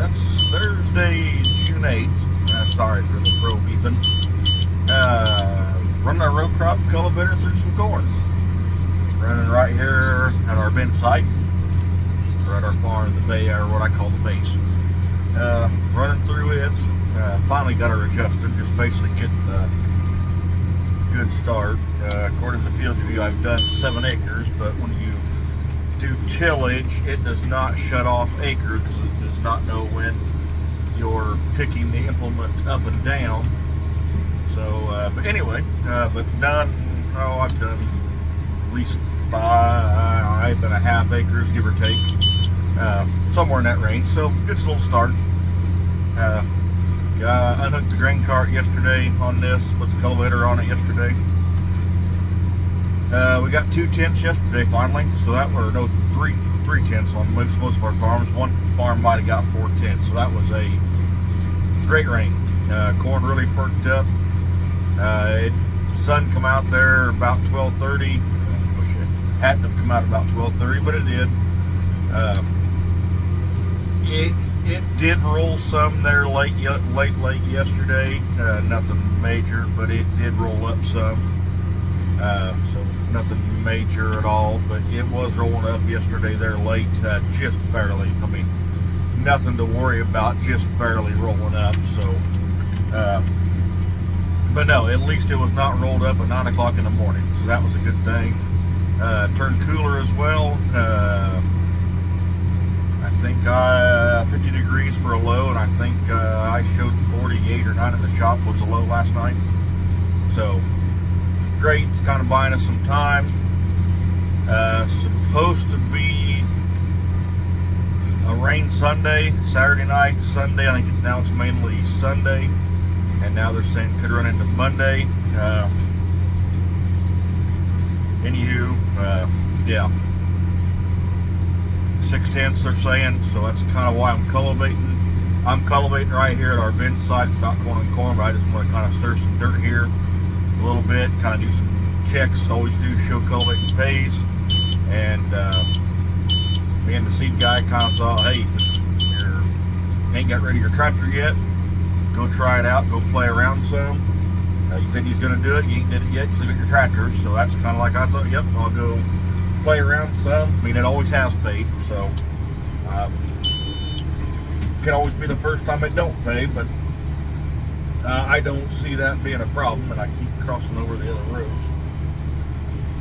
That's Thursday, June 8th. Sorry for the pro beeping. Running our row crop cultivator through some corn. Running right here at our bin site, or at our farm, the bay, or what I call the base. Running through it. Finally got her adjusted, just basically getting a good start. According to the field view, I've done 7 acres, but when you do tillage, it does not shut off acres because it does not know when you're picking the implement up and down. So, but anyway, but done, I've done at least 5.5 acres, give or take, somewhere in that range. So, good little start. Unhooked the grain cart yesterday on this, put the cultivator on it yesterday. We got 2 tenths yesterday finally, so that were no 3 tenths on most of our farms. One farm might have got 4 tenths, so that was a great rain. Corn really perked up. Sun come out there about 12:30. I wish it hadn't have come out about 12:30, but it did. It did roll some there late yesterday. Nothing major, but it did roll up some. So nothing major at all, but it was rolling up yesterday there late, just barely. I mean, nothing to worry about, just barely rolling up. So, but no, at least it was not rolled up at 9 o'clock in the morning, so that was a good thing. Turned cooler as well. I think 50 degrees for a low, and I think I showed 48 or 9 in the shop was the low last night. So great, it's kind of buying us some time. Supposed to be a rain Sunday, Saturday night, Sunday. I think it's mainly Sunday, and now they're saying could run into Monday. Yeah. 6 tenths they're saying, so that's kind of why I'm cultivating. I'm cultivating right here at our bin side. It's not corn and corn, but I just want to kind of stir some dirt here a little bit, kind of do some checks. Always do show cultivating pays. And me and the seed guy kind of thought, hey, you ain't got rid of your tractor yet, go try it out, go play around some. He said he's going to do it. You ain't did it yet, you still got your tractor. So that's kind of like I thought, yep, I'll go play around some. I mean, it always has paid, so can always be the first time it don't pay, but I don't see that being a problem, and I keep crossing over the other rows.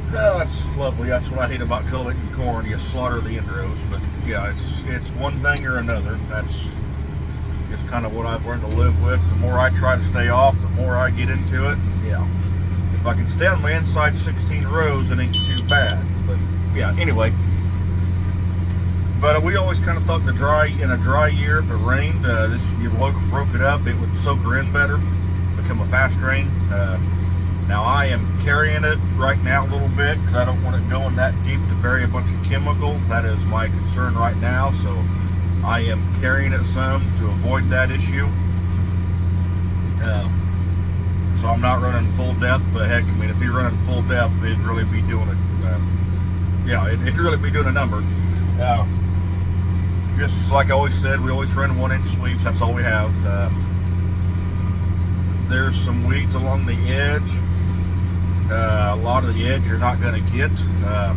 Oh, that's lovely. That's what I hate about cultivating corn. You slaughter the end rows, but yeah, it's one thing or another. That's just kind of what I've learned to live with. The more I try to stay off, the more I get into it. Yeah, if I can stay on my inside 16 rows, it ain't too bad. But yeah, anyway. But we always kind of thought in a dry year, if it rained, you broke it up, it would soak her in better, become a fast rain. Now I am carrying it right now a little bit because I don't want it going that deep to bury a bunch of chemical. That is my concern right now, so I am carrying it some to avoid that issue. So I'm not running full depth, but heck, I mean, if you're running full depth, it'd really be doing it. It'd really be doing a number. Just like I always said, we always run 1-inch sweeps. That's all we have. There's some weeds along the edge. A lot of the edge you're not going to get. I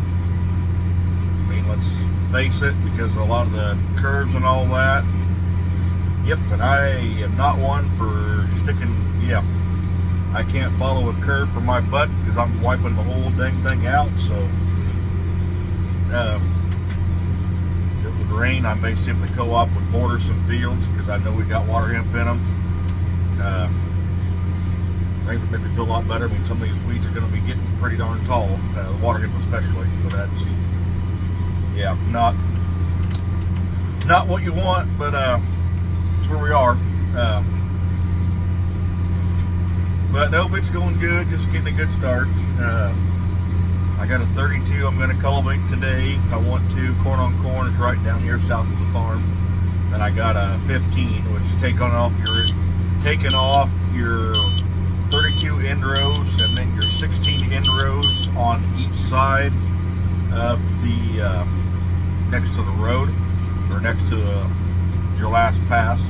mean, let's face it, because a lot of the curves and all that. Yep, and I am not one for sticking. Yeah, I can't follow a curve for my butt because I'm wiping the whole dang thing out. So. If it would rain, I may simply co-op with border some fields because I know we got water hemp in them. Make me feel a lot better. I mean, some of these weeds are going to be getting pretty darn tall, the water hemp especially. But that's, yeah, not what you want, but it's where we are. But nope, it's going good. Just getting a good start. I got a 32 I'm going to cultivate today. I want to corn on corn. It's right down here south of the farm. Then I got a 15, which is taking off your 32 end rows and then your 16 end rows on each side of the next to the road, or next to the your last pass.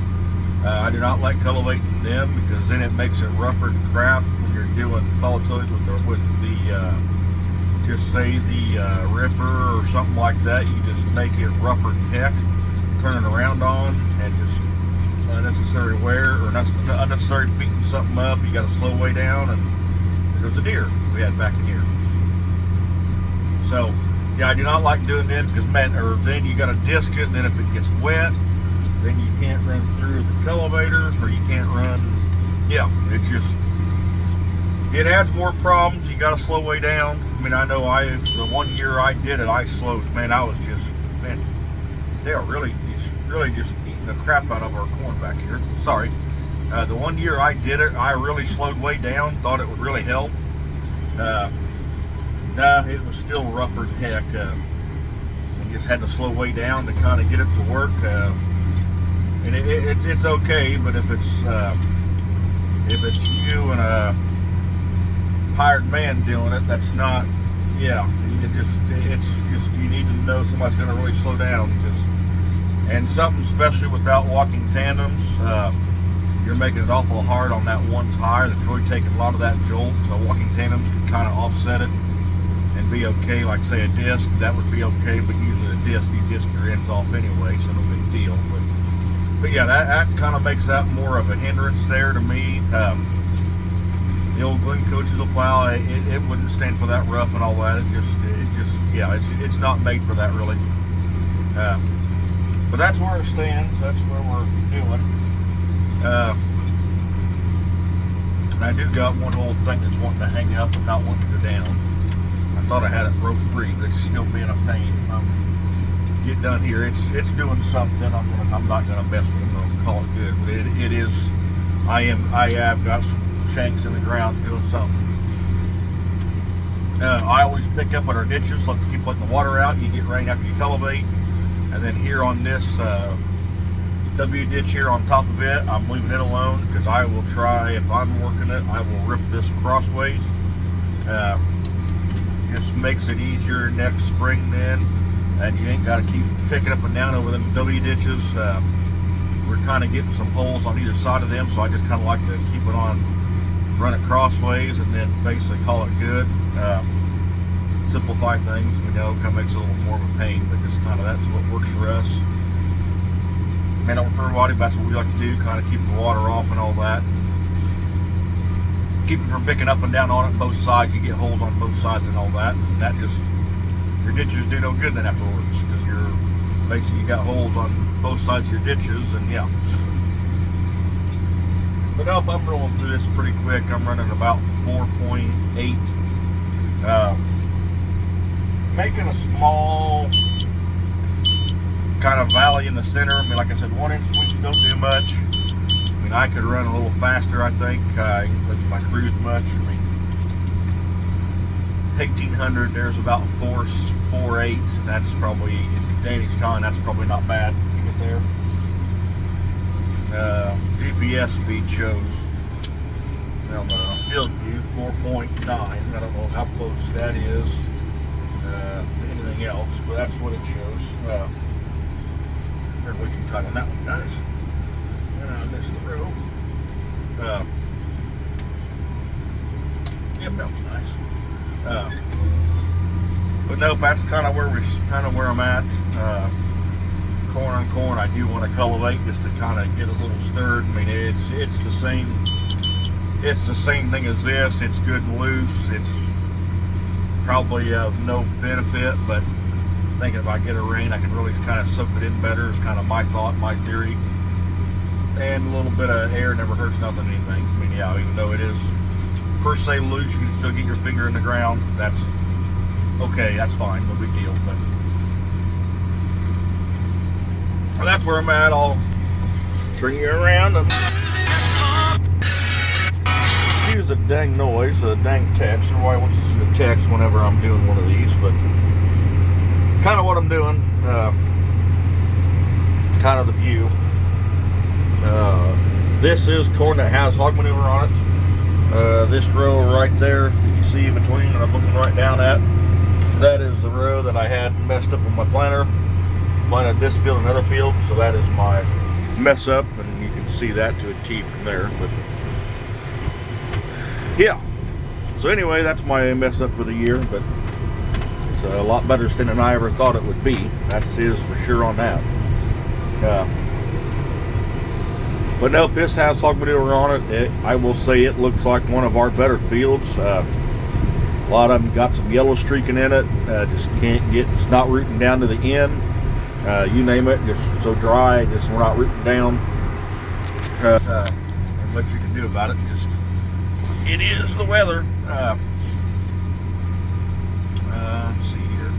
I do not like cultivating them because then it makes it rougher than crap when you're doing follow tillage with the just say the ripper or something like that. You just make it rougher than heck, turning around on, and just unnecessary wear or unnecessary beating something up. You got to slow way down, and there's a deer we had back in here. So yeah, I do not like doing them because then you got to disc it, and then if it gets wet, then you can't run through the cultivator, or you can't run. Yeah, it adds more problems. You got to slow way down. I mean, I know the 1 year I did it, I slowed. Man, I was they are really just eating the crap out of our corn back here. Sorry. The 1 year I did it, I really slowed way down. Thought it would really help. Nah, it was still rougher than heck. You just had to slow way down to kind of get it to work. And it's okay, but if it's you and a hired man doing it, that's not. Yeah, it's just you need to know somebody's going to really slow down, and something especially without walking tandems, you're making it awful hard on that one tire. That's really taking a lot of that jolt. So walking tandems can kind of offset it and be okay. Like say a disc, that would be okay, but usually a disc, you disc your ends off anyway, so no big deal. But yeah, that kind of makes that more of a hindrance there to me. The old Glen coaches will plow. It wouldn't stand for that rough and all that. It's not made for that really. But that's where it stands. That's where we're doing. And I do got one old thing that's wanting to hang up and not wanting to go down. I thought I had it rope free, but it's still being a pain. Get done here. It's doing something. I'm not gonna mess with it. I'm gonna call it good. But it is. I have got some shanks in the ground doing something. I always pick up at our ditches, like to keep letting the water out. You get rain after you cultivate, and then here on this W ditch here on top of it, I'm leaving it alone because I will try. If I'm working it, I will rip this crossways. Just makes it easier next spring then. And you ain't got to keep picking up and down over them W ditches. We're kind of getting some holes on either side of them, so I just kind of like to keep it on, run it crossways, and then basically call it good. Simplify things. We know it kind of makes it a little more of a pain, but just kind of that's what works for us. May not work for everybody, but that's what we like to do, kind of keep the water off and all that. Keep it from picking up and down on it both sides. You get holes on both sides and all that. And that just, your ditches do no good then afterwards, because you got holes on both sides of your ditches, and yeah. But nope, I'm rolling through this pretty quick. I'm running about 4.8. Making a small kind of valley in the center. I mean, like I said, 1 inch sweeps don't do much. I mean, I could run a little faster, I think. I can put my cruise much. I mean, 1800, there's about 4.8. That's probably, in Danish time, that's probably not bad if you get there. GPS speed shows on the field view 4.9. I don't know how close that is to anything else, but that's what it shows. Here, we can tighten that one, guys. And I missed the row. Yep, that was nice. But nope, that's kind of where I'm at. Corn on corn, I do want to cultivate just to kind of get a little stirred. I mean, it's the same thing as this. It's good and loose. It's probably of no benefit, but I think if I get a rain, I can really kind of soak it in better. It's kind of my thought, my theory. And a little bit of air never hurts nothing, anything. I mean, yeah, even though it is per se loose, you can still get your finger in the ground. That's okay. That's fine. No big deal. But that's where I'm at. I'll turn you around and excuse the dang noise, the dang text. Everybody wants to see the text whenever I'm doing one of these, but kind of what I'm doing. Kind of the view. This is corn that has hog manure on it. This row right there, you see in between, and I'm looking right down at, that is the row that I had messed up with my planter. Planted this field and another field, so that is my mess up, and you can see that to a T from there. But yeah, so anyway, that's my mess up for the year, but it's a lot better than I ever thought it would be. That is for sure on that. But nope, this has hog manure on it. I will say it looks like one of our better fields. A lot of them got some yellow streaking in it. Just can't get, it's not rooting down to the end. You name it, just so dry, just we're not rooting down. And what you can do about it, just, it is the weather. Let's see here.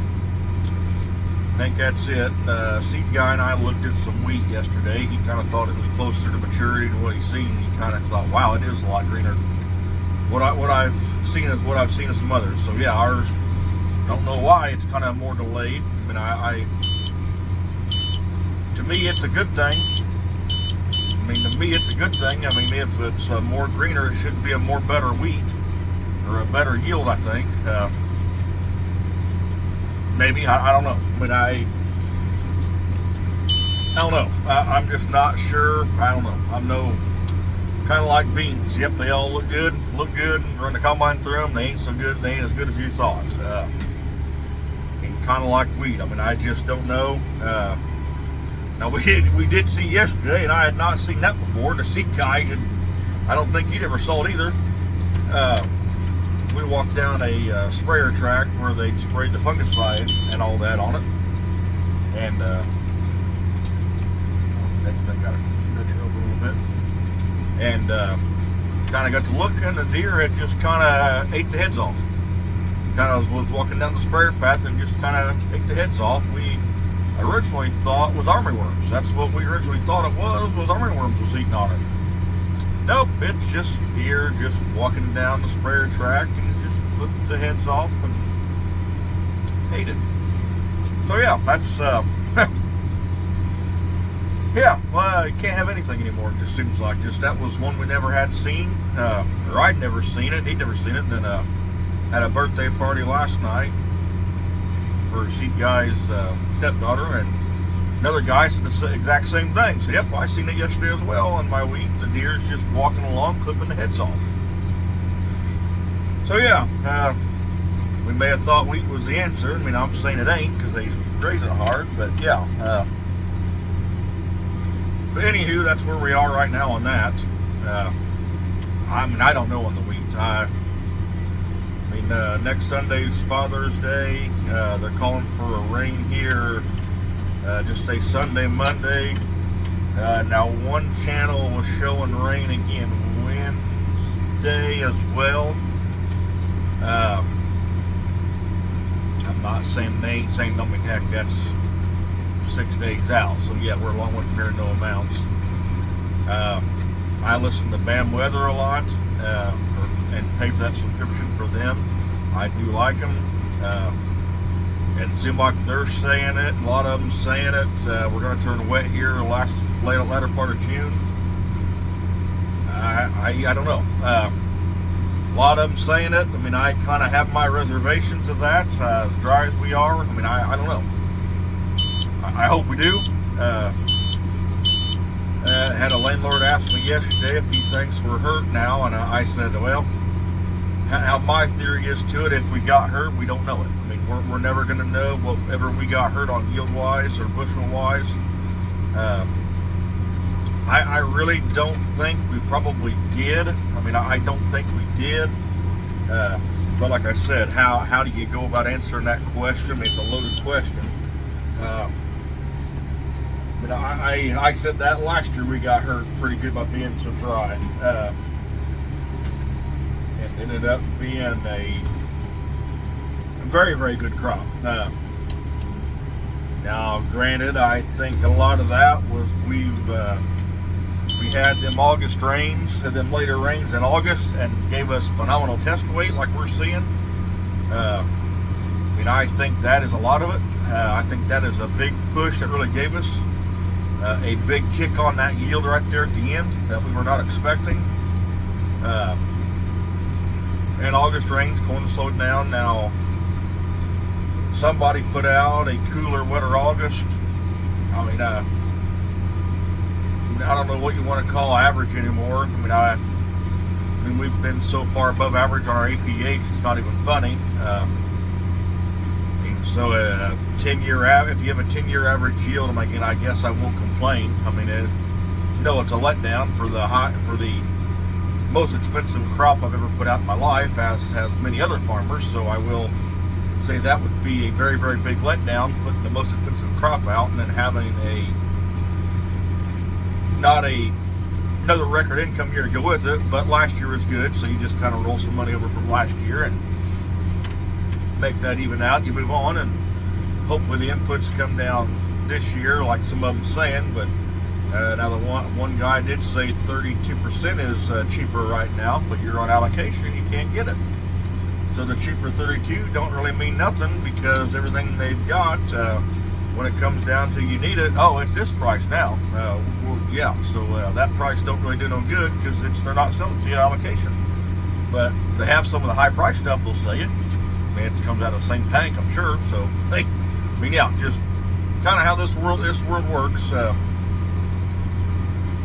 I think that's it. Seed guy and I looked at some wheat yesterday. He kind of thought it was closer to maturity than what he's seen. He kind of thought, wow, it is a lot greener. What I've seen is what I've seen of some others. So yeah, ours, don't know why it's kind of more delayed. I mean, to me, it's a good thing. To me, it's a good thing. I mean, if it's more greener, it should be a more better wheat or a better yield, I think. Maybe, I don't know. I don't know. I'm just not sure. I don't know. I'm kind of like beans. Yep, they all look good. Run the combine through them. They ain't so good. They ain't as good as you thought. And kind of like wheat. I just don't know. Now we did see yesterday, and I had not seen that before. The seed guy, I don't think he'd ever saw it either. We walked down a sprayer track where they'd sprayed the fungicide and all that on it, and I got to nudge it over a little bit, and kind of got to look, and the deer had just kind of ate the heads off. Kind of was walking down the sprayer path and just kind of ate the heads off. We originally thought was armyworms. That's what we originally thought it was armyworms was eating on it. Nope, it's just deer just walking down the sprayer track and just flipped the heads off and ate it. So yeah, that's yeah, well, you can't have anything anymore, it just seems like. Just that was one we never had seen, or I'd never seen it, he'd never seen it. And then had a birthday party last night for seed guy's stepdaughter, and another guy said the exact same thing. So yep, I seen it yesterday as well on my wheat. The deer's just walking along, clipping the heads off. So yeah, we may have thought wheat was the answer. I'm saying it ain't because they graze it hard, but yeah. But anywho, that's where we are right now on that. I don't know on the wheat. Next Sunday's Father's Day. They're calling for a rain here. Just say Sunday, Monday. Now one channel was showing rain again Wednesday as well. I'm not saying they ain't saying nothing. Heck, that's 6 days out. So yeah, we're a long way from here, no amounts. I listen to BAM Weather a lot, and pay for that subscription for them. I do like them. And it seems like they're saying it. A lot of them saying it. We're going to turn wet here latter part of June. I don't know. A lot of them saying it. I kind of have my reservations of that. As dry as we are. I don't know. I hope we do. Had a landlord ask me yesterday if he thinks we're hurt now, and I said, well, how my theory is to it, if we got hurt, we don't know it. We're never going to know whatever we got hurt on yield-wise or bushel-wise. I really don't think we probably did. I don't think we did. But like I said, how do you go about answering that question? It's a loaded question. I said that last year we got hurt pretty good by being so dry. It ended up being a very, very good crop. Now, granted, I think a lot of that was we had them August rains, had them later rains in August, and gave us phenomenal test weight like we're seeing. I think that is a lot of it. I think that is a big push that really gave us a big kick on that yield right there at the end that we were not expecting. And August rains, corn slowed down. Now, somebody put out a cooler, wetter August. I don't know what you want to call average anymore. I mean, we've been so far above average on our APH, it's not even funny. So a 10-year if you have a 10-year average yield, I guess I won't complain. No, it's a letdown for the most expensive crop I've ever put out in my life, as has many other farmers. So I will say that would be a very, very big letdown, putting the most expensive crop out and then having another record income year to go with it. But last year was good, so you just kind of roll some money over from last year and make that even out. You move on, and hopefully the inputs come down this year, like some of them saying. But now the one guy did say 32% is cheaper right now, but you're on allocation, you can't get it. So the cheaper 32 don't really mean nothing, because everything they've got, when it comes down to you need it, oh, it's this price now. Yeah, so that price don't really do no good, because they're not selling to you allocation. But they have some of the high price stuff, they'll sell you. It comes out of the same tank, I'm sure. So hey, yeah, just kind of how this world works.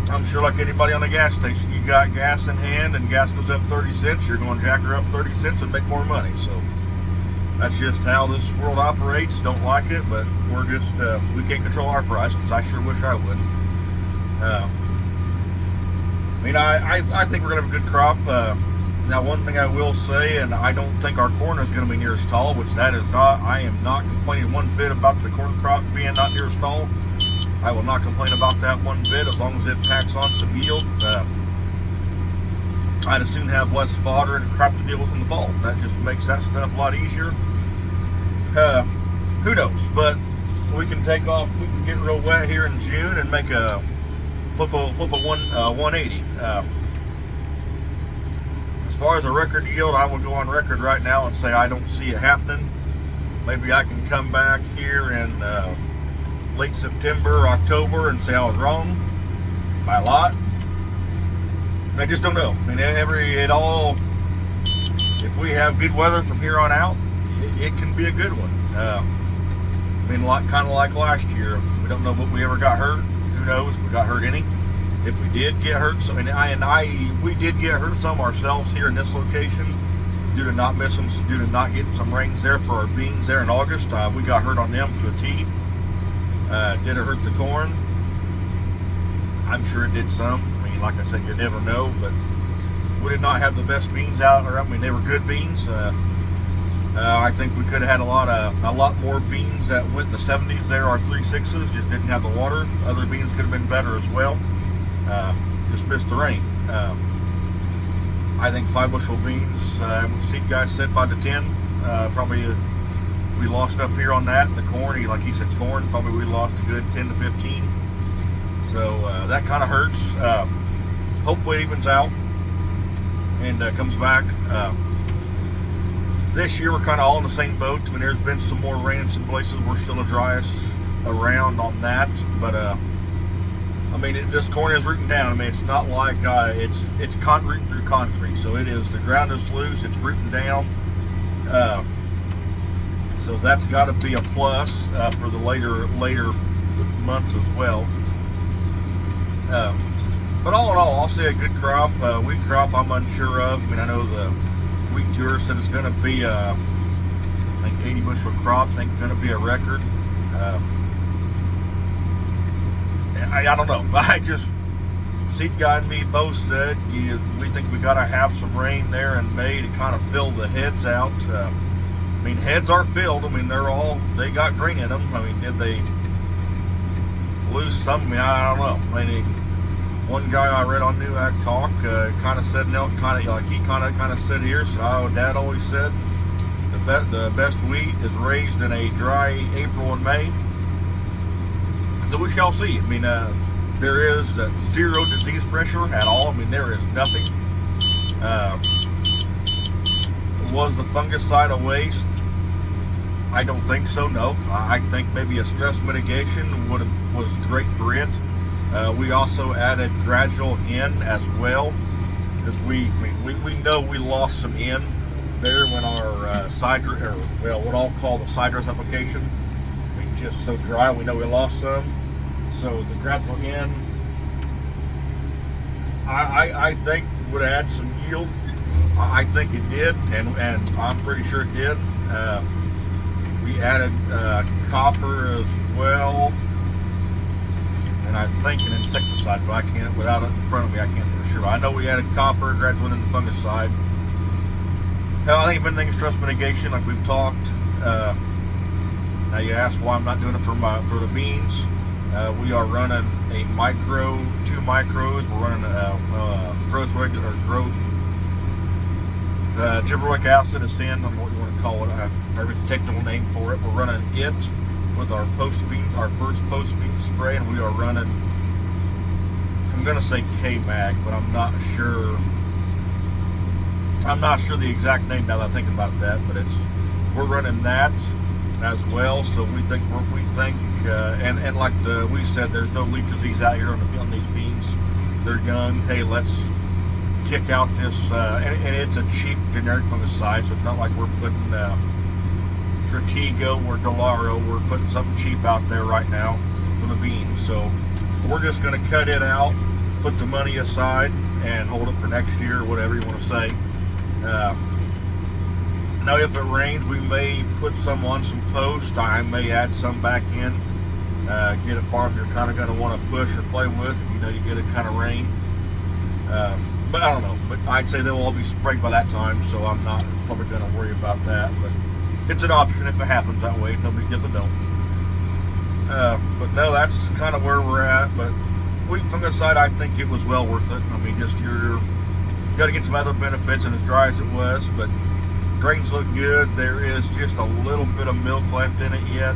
I'm sure, like anybody on a gas station, you got gas in hand and gas goes up 30 cents, you're going to jack her up 30 cents and make more money. So that's just how this world operates. Don't like it, but we're just, we can't control our price, because I sure wish I would. I think we're going to have a good crop. Now, one thing I will say, and I don't think our corn is going to be near as tall, which that is not. I am not complaining one bit about the corn crop being not near as tall. I will not complain about that one bit, as long as it packs on some yield. I'd as soon have less fodder and crop to deal with in the fall. That just makes that stuff a lot easier. Who knows? But we can take off. We can get real wet here in June and make a flip a 180. As far as a record yield, I will go on record right now and say I don't see it happening. Maybe I can come back here in late September or October and say I was wrong by a lot. I just don't know. If we have good weather from here on out, it can be a good one. Kind of like last year. We don't know what we ever got hurt. Who knows if we got hurt any? If we did get hurt, we did get hurt some ourselves here in this location due to not getting some rains there for our beans there in August. We got hurt on them to a T. Did it hurt the corn? I'm sure it did some. Like I said, you never know, but we did not have the best beans out there. They were good beans. I think we could have had a lot more beans that went in the 70s there. Our 3.6s just didn't have the water. Other beans could have been better as well. Just missed the rain. I think 5 bushel beans, seed guy said 5 to 10. Probably we lost up here on that. The corn, like he said, corn, probably we lost a good 10 to 15. So that kind of hurts. Hopefully it evens out and comes back. This year we're kind of all in the same boat. There's been some more rain in some places. We're still the driest around on that, but this corn is rooting down. It's not like it's rooting through concrete. So it is. The ground is loose. It's rooting down. So that's got to be a plus for the later months as well. But all in all, I'll say a good crop. Wheat crop, I'm unsure of. I know the wheat tour said it's going to be I think 80 bushel crop. I think it's going to be a record. I don't know. Seed guy and me both said we think we got to have some rain there in May to kind of fill the heads out. Heads are filled. They got grain in them. Did they lose some? I don't know. One guy I read on New Ag Talk kind of said, said here, so Dad always said the best wheat is raised in a dry April and May. So we shall see. There is zero disease pressure at all. There is nothing. Was the fungicide a waste? I don't think so, no. I think maybe a stress mitigation was great for it. We also added gradual N as well, because we know we lost some N there when our what I'll call the side dress application. Just so dry, we know we lost some. So the gradual N I think would add some yield. I think it did, and I'm pretty sure it did. We added copper as well, and I think an insecticide, but I can't, without it in front of me, I can't say for sure. But I know we added copper, graduated into fungicide. Hell, I think if anything, stress mitigation, like we've talked. Now you ask why I'm not doing it for the beans. We are running a micro, 2 micros. We're running growth regular growth. Gibberellic acid is in, I don't know what you want to call it, our technical name for it. We're running it with our first post bean spray, and we are running, I'm going to say K-Mag, but I'm not sure the exact name now that I think about that, but we're running that as well. So we think, and like we said, there's no leaf disease out here on these beans. They're young. Hey, let's kick out this, and it's a cheap generic fungicide, so it's not like we're putting Stratego or Delaro. We're putting something cheap out there right now for the beans. So we're just going to cut it out, put the money aside, and hold it for next year, or whatever you want to say. Now, if it rains, we may put some on some posts. I may add some back in. Get a farm you're kind of going to want to push or play with if you know you get a kind of rain. But I don't know. But I'd say they'll all be sprayed by that time, so I'm not probably going to worry about that. But it's an option if it happens that way. Nobody if it don't. But no, that's kind of where we're at. But wheat fungicide, I think it was well worth it. I mean, just you're got to get some other benefits, and as dry as it was, but grains look good. There is just a little bit of milk left in it yet.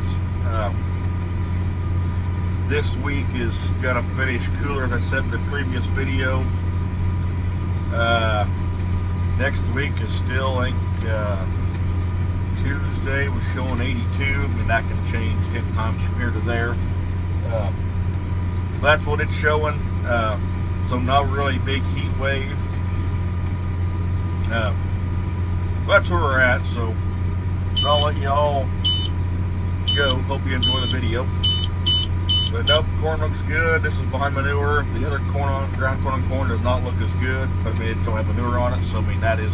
This week is gonna finish cooler, as I said in the previous video. Next week is still, I think, Tuesday was showing 82. I mean, that can change 10 times from here to there. That's what it's showing. So not really big heat wave. That's where we're at, so I'll let y'all go. Hope you enjoy the video. But nope, corn looks good. This is behind manure. The other ground corn on corn does not look as good, but I mean, it don't have manure on it, so I mean, that is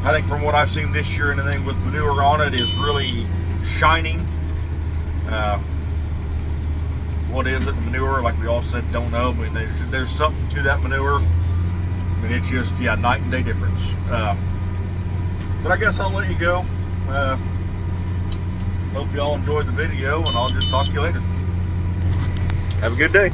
I think from what I've seen this year, anything with manure on it is really shining. What is it, manure? Like we all said, don't know. I mean, there's something to that manure. I mean, it's just, yeah, night and day difference. But I guess I'll let you go. Hope you all enjoyed the video, and I'll just talk to you later. Have a good day.